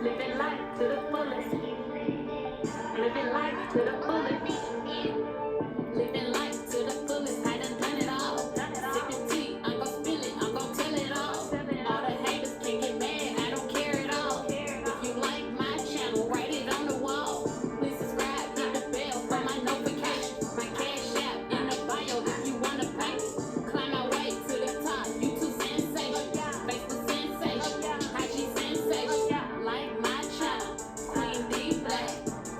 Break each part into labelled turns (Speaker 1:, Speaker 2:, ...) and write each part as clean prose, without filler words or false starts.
Speaker 1: Living life to the fullest. Living life to the fullest. Living life to the fullest. I done it all. Sipping tea, I'm gon' spill it. I'm gon' tell it all. All the haters can get mad. I don't care at all. If you like my channel, write it on the wall. Please subscribe, hit the bell for my notifications. My cash app in the bio if you wanna pay. Climb my way to the top. YouTube sensation. Facebook sensation. IG sensation. Like my channel. Queen D Black.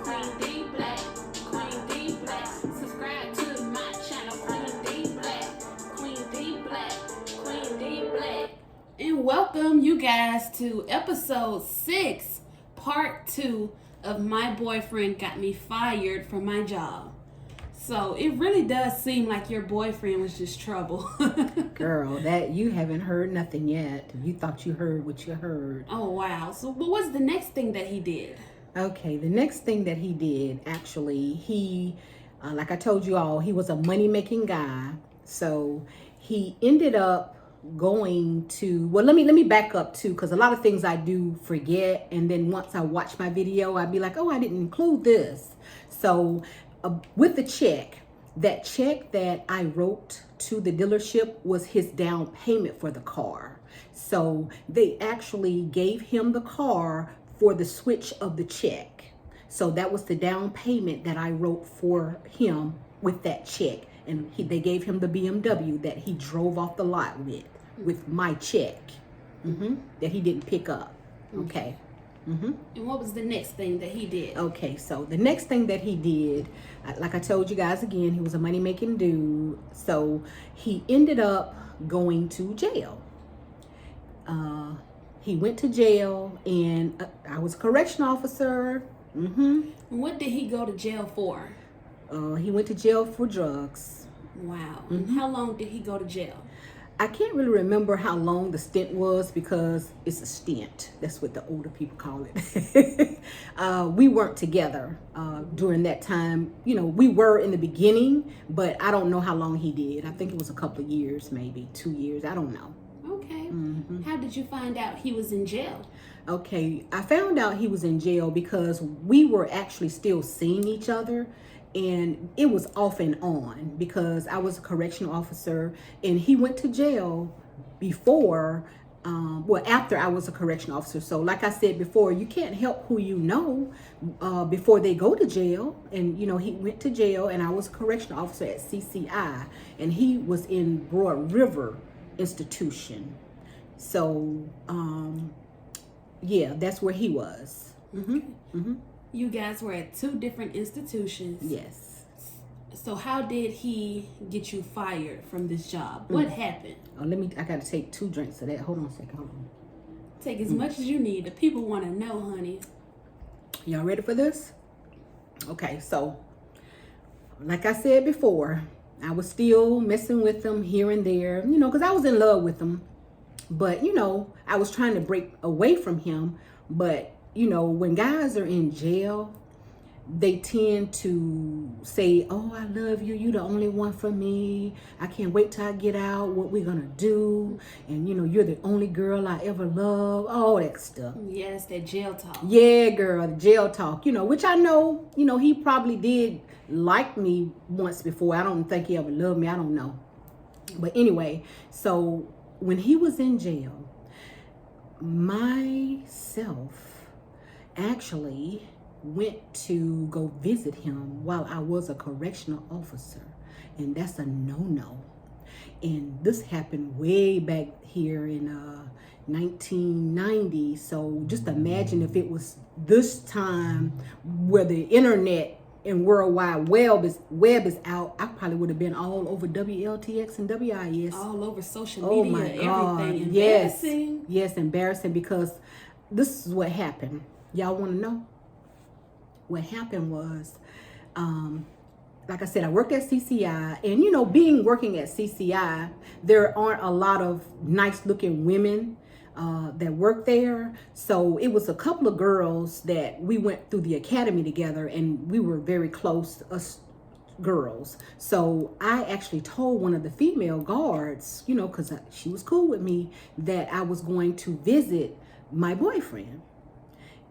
Speaker 1: Queen D Black. Queen D Black. Subscribe to my channel. Queen D Black. Queen D Black. Queen D Black.
Speaker 2: And welcome you guys to episode 6, part 2 of My Boyfriend Got Me Fired from My Job. So it really does seem like your boyfriend was just trouble.
Speaker 3: Girl, that you haven't heard nothing yet. You thought you heard what you heard.
Speaker 2: Oh wow. So what was the next thing that he did?
Speaker 3: Okay, the next thing that he did, actually, he, like I told you all, he was a money-making guy. So he ended up going to, well, let me back up too, because a lot of things I do forget, and then once I watch my video, I'd be like, oh, I didn't include this. So with the check, that check that I wrote to the dealership was his down payment for the car. So they actually gave him the car for the switch of the check. So that was the down payment that I wrote for him with that check. And they gave him the BMW that he drove off the lot with my check that he didn't pick up. Okay.
Speaker 2: And what was the next thing that he did?
Speaker 3: Okay, so the next thing that he did, like I told you guys again, he was a money-making dude. So he ended up going to jail. He went to jail, and I was a correction officer.
Speaker 2: What did he go to jail for?
Speaker 3: He went to jail for drugs.
Speaker 2: Wow. And how long did he go to jail?
Speaker 3: I can't really remember how long the stint was because it's a stint. That's what the older people call it. We weren't together during that time. You know, we were in the beginning, but I don't know how long he did. I think it was a couple of years, maybe 2 years. I don't know.
Speaker 2: Okay. How did you find out he was in jail?
Speaker 3: Okay, I found out he was in jail because we were actually still seeing each other, and it was off and on because I was a correctional officer and he went to jail before, after I was a correctional officer. So like I said before, you can't help who you know before they go to jail. And, you know, he went to jail and I was a correctional officer at CCI, and he was in Broad River Institution. So, yeah, that's where he was.
Speaker 2: You guys were at 2 different institutions.
Speaker 3: Yes.
Speaker 2: So how did he get you fired from this job? What happened?
Speaker 3: Oh, I gotta take 2 drinks of that. Hold on a second. Hold on.
Speaker 2: Take as much as you need. The people want to know, honey.
Speaker 3: Y'all ready for this? Okay, so like I said before, I was still messing with them here and there, you know, because I was in love with them. But, you know, I was trying to break away from him. But, you know, when guys are in jail, they tend to say, oh, I love you. You're the only one for me. I can't wait till I get out. What we're going to do. And, you know, you're the only girl I ever loved. All that stuff.
Speaker 2: Yes, that jail talk.
Speaker 3: Yeah, girl, the jail talk, you know, which I know, you know, he probably did like me once before. I don't think he ever loved me. I don't know. But anyway, so when he was in jail, myself actually went to go visit him while I was a correctional officer, and that's a no-no. And this happened way back here in 1990. So just imagine if it was this time where the internet and World Wide Web is out, I probably would have been all over WLTX and WIS.
Speaker 2: All over social
Speaker 3: Oh
Speaker 2: media,
Speaker 3: my God.
Speaker 2: everything. Embarrassing.
Speaker 3: Yes, embarrassing, because this is what happened. Y'all want to know? What happened was, like I said, I worked at CCI, and you know, working at CCI, there aren't a lot of nice looking women that work there. So it was a couple of girls that we went through the academy together, and we were very close, us girls. So I actually told one of the female guards, you know, because she was cool with me, that I was going to visit my boyfriend.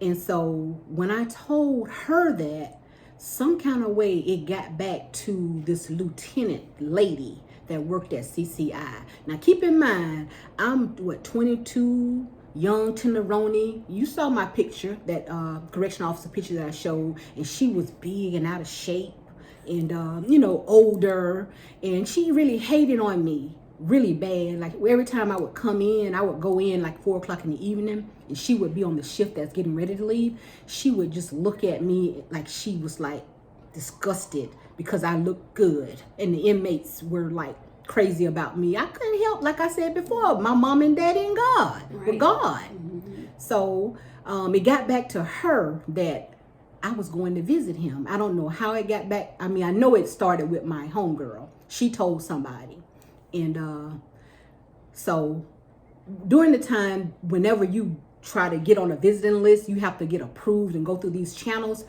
Speaker 3: And so when I told her that, some kind of way it got back to this lieutenant lady that worked at CCI. Now keep in mind, I'm 22, young tenderoni. You saw my picture, that correction officer picture that I showed, and she was big and out of shape and older, and she really hated on me really bad. Like every time I would come in, I would go in like 4 o'clock in the evening, and she would be on the shift that's getting ready to leave. She would just look at me like she was like disgusted because I looked good, and the inmates were like crazy about me. I couldn't help, like I said before, my mom and daddy and God,
Speaker 2: Right.
Speaker 3: with God.
Speaker 2: Mm-hmm.
Speaker 3: So it got back to her that I was going to visit him. I don't know how it got back. I mean, I know it started with my homegirl. She told somebody. And so during the time, whenever you try to get on a visiting list, you have to get approved and go through these channels.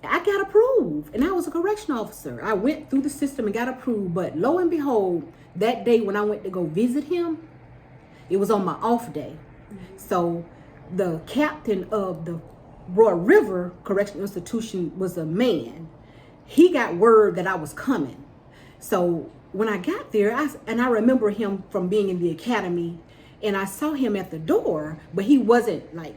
Speaker 3: I got approved, and I was a correction officer. I went through the system and got approved. But lo and behold, that day when I went to go visit him, it was on my off day. So the captain of the Royal River Correctional Institution was a man. He got word that I was coming. So when I got there, I remember him from being in the academy, and I saw him at the door, but he wasn't like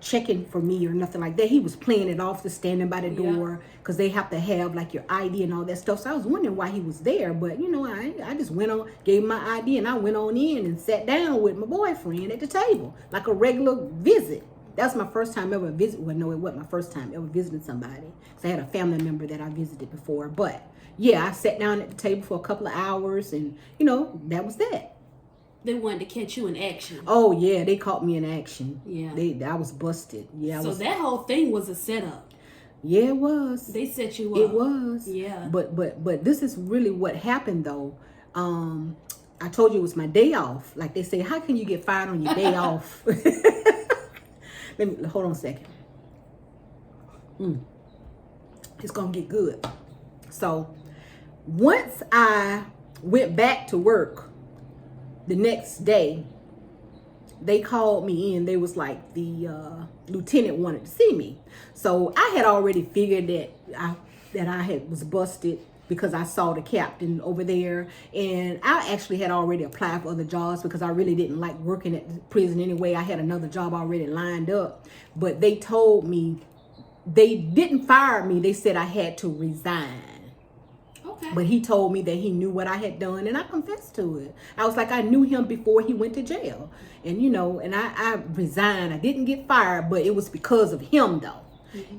Speaker 3: checking for me or nothing like that. He was playing it off, just standing by the door, because they have to have like your ID and all that stuff. So I was wondering why he was there, but I just went on, gave him my ID, and I went on in and sat down with my boyfriend at the table like a regular visit. That's my first time ever visiting. Well, no, it wasn't my first time ever visiting somebody, because I had a family member that I visited before. But yeah, I sat down at the table for a couple of hours, and that was that.
Speaker 2: They wanted to catch you in action.
Speaker 3: Oh yeah, they caught me in action.
Speaker 2: Yeah.
Speaker 3: I was busted. Yeah.
Speaker 2: So that whole thing was a setup.
Speaker 3: Yeah, it was.
Speaker 2: They set you up.
Speaker 3: It was.
Speaker 2: Yeah.
Speaker 3: But this is really what happened though. I told you it was my day off. Like they say, how can you get fired on your day off? Let me hold on a second. It's gonna get good. So once I went back to work the next day, they called me in. They was like, the lieutenant wanted to see me. So I had already figured that I was busted, because I saw the captain over there, and I actually had already applied for other jobs because I really didn't like working at the prison anyway. I had another job already lined up, but they told me they didn't fire me. They said I had to resign.
Speaker 2: Okay.
Speaker 3: But he told me that he knew what I had done, and I confessed to it. I was like, I knew him before he went to jail, and and I resigned. I didn't get fired, but it was because of him though.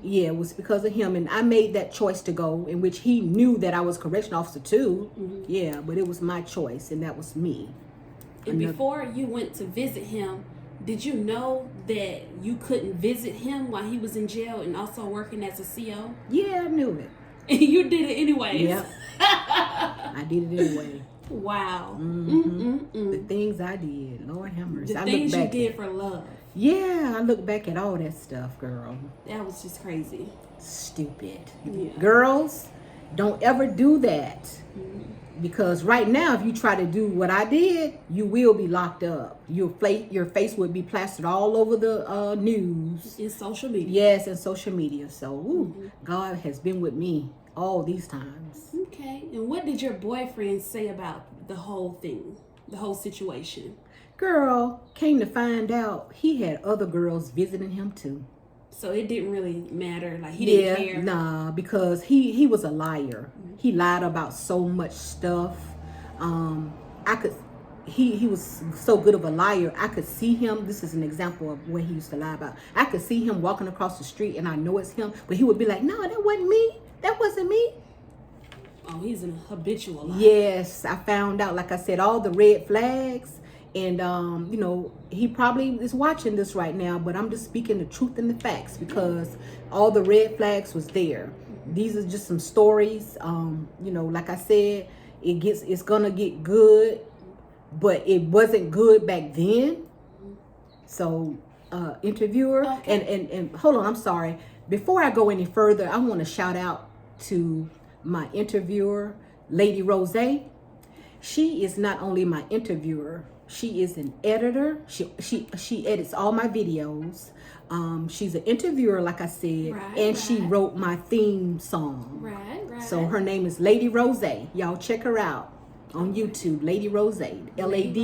Speaker 3: Yeah, it was because of him, and I made that choice to go, in which he knew that I was correction officer too. Yeah, but it was my choice, and that was me.
Speaker 2: And before you went to visit him, did you know that you couldn't visit him while he was in jail and also working as a CO?
Speaker 3: Yeah, I knew it.
Speaker 2: And you did it anyways.
Speaker 3: Yeah, I did it anyway.
Speaker 2: Wow.
Speaker 3: The things I did, Lord have mercy.
Speaker 2: The
Speaker 3: I
Speaker 2: things
Speaker 3: look
Speaker 2: you
Speaker 3: back
Speaker 2: did for love.
Speaker 3: Yeah, I look back at all that stuff, girl.
Speaker 2: That was just crazy.
Speaker 3: Stupid.
Speaker 2: Yeah.
Speaker 3: Girls, don't ever do that. Because right now, if you try to do what I did, you will be locked up. Your face would be plastered all over the news.
Speaker 2: In social media.
Speaker 3: Yes, and social media. So, God has been with me all these times.
Speaker 2: Okay. And what did your boyfriend say about the whole thing? The whole situation?
Speaker 3: Girl, came to find out he had other girls visiting him too.
Speaker 2: So it didn't really matter. Like he didn't care.
Speaker 3: Nah, because he was a liar. He lied about so much stuff. He was so good of a liar. I could see him. This is an example of what he used to lie about. I could see him walking across the street, and I know it's him, but he would be like, "No, that wasn't me. That wasn't me."
Speaker 2: Oh, he's an habitual liar.
Speaker 3: Yes, I found out. Like I said, all the red flags. And, he probably is watching this right now, but I'm just speaking the truth and the facts, because all the red flags was there. These are just some stories. Like I said, it's gonna get good, but it wasn't good back then. So, interviewer,
Speaker 2: okay.
Speaker 3: and hold on, I'm sorry. Before I go any further, I want to shout out to my interviewer, Lady Rose. She is not only my interviewer, She is an editor. She edits all my videos. She's an interviewer, like I said, and she wrote my theme song.
Speaker 2: Right.
Speaker 3: So her name is Lady Rose. Y'all check her out on YouTube. Lady Rose, LadyRoze,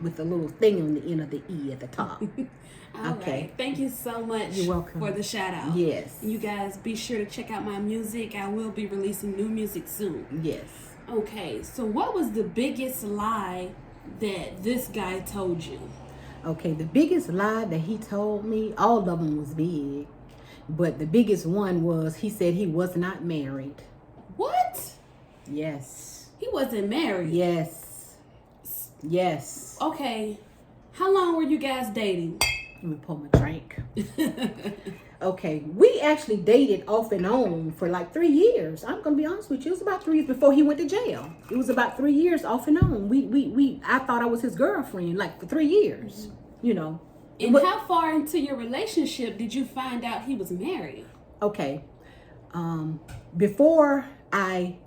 Speaker 3: with a little thing on the end of the E at the top.
Speaker 2: Okay. Right. Thank you so much.
Speaker 3: You're welcome.
Speaker 2: For the shout out.
Speaker 3: Yes.
Speaker 2: You guys be sure to check out my music. I will be releasing new music soon.
Speaker 3: Yes.
Speaker 2: Okay, so what was the biggest lie that this guy told you?
Speaker 3: Okay, the biggest lie that he told me, all of them was big, but the biggest one was he said he was not married.
Speaker 2: What?
Speaker 3: Yes.
Speaker 2: He wasn't married?
Speaker 3: Yes. Yes.
Speaker 2: Okay, how long were you guys dating?
Speaker 3: Let me pour my drink. Okay, we actually dated off and on for like 3 years. I'm gonna be honest with you. It was about 3 years before he went to jail. It was about 3 years off and on. I thought I was his girlfriend like for 3 years. You know.
Speaker 2: And how far into your relationship did you find out he was married?
Speaker 3: Okay. Before I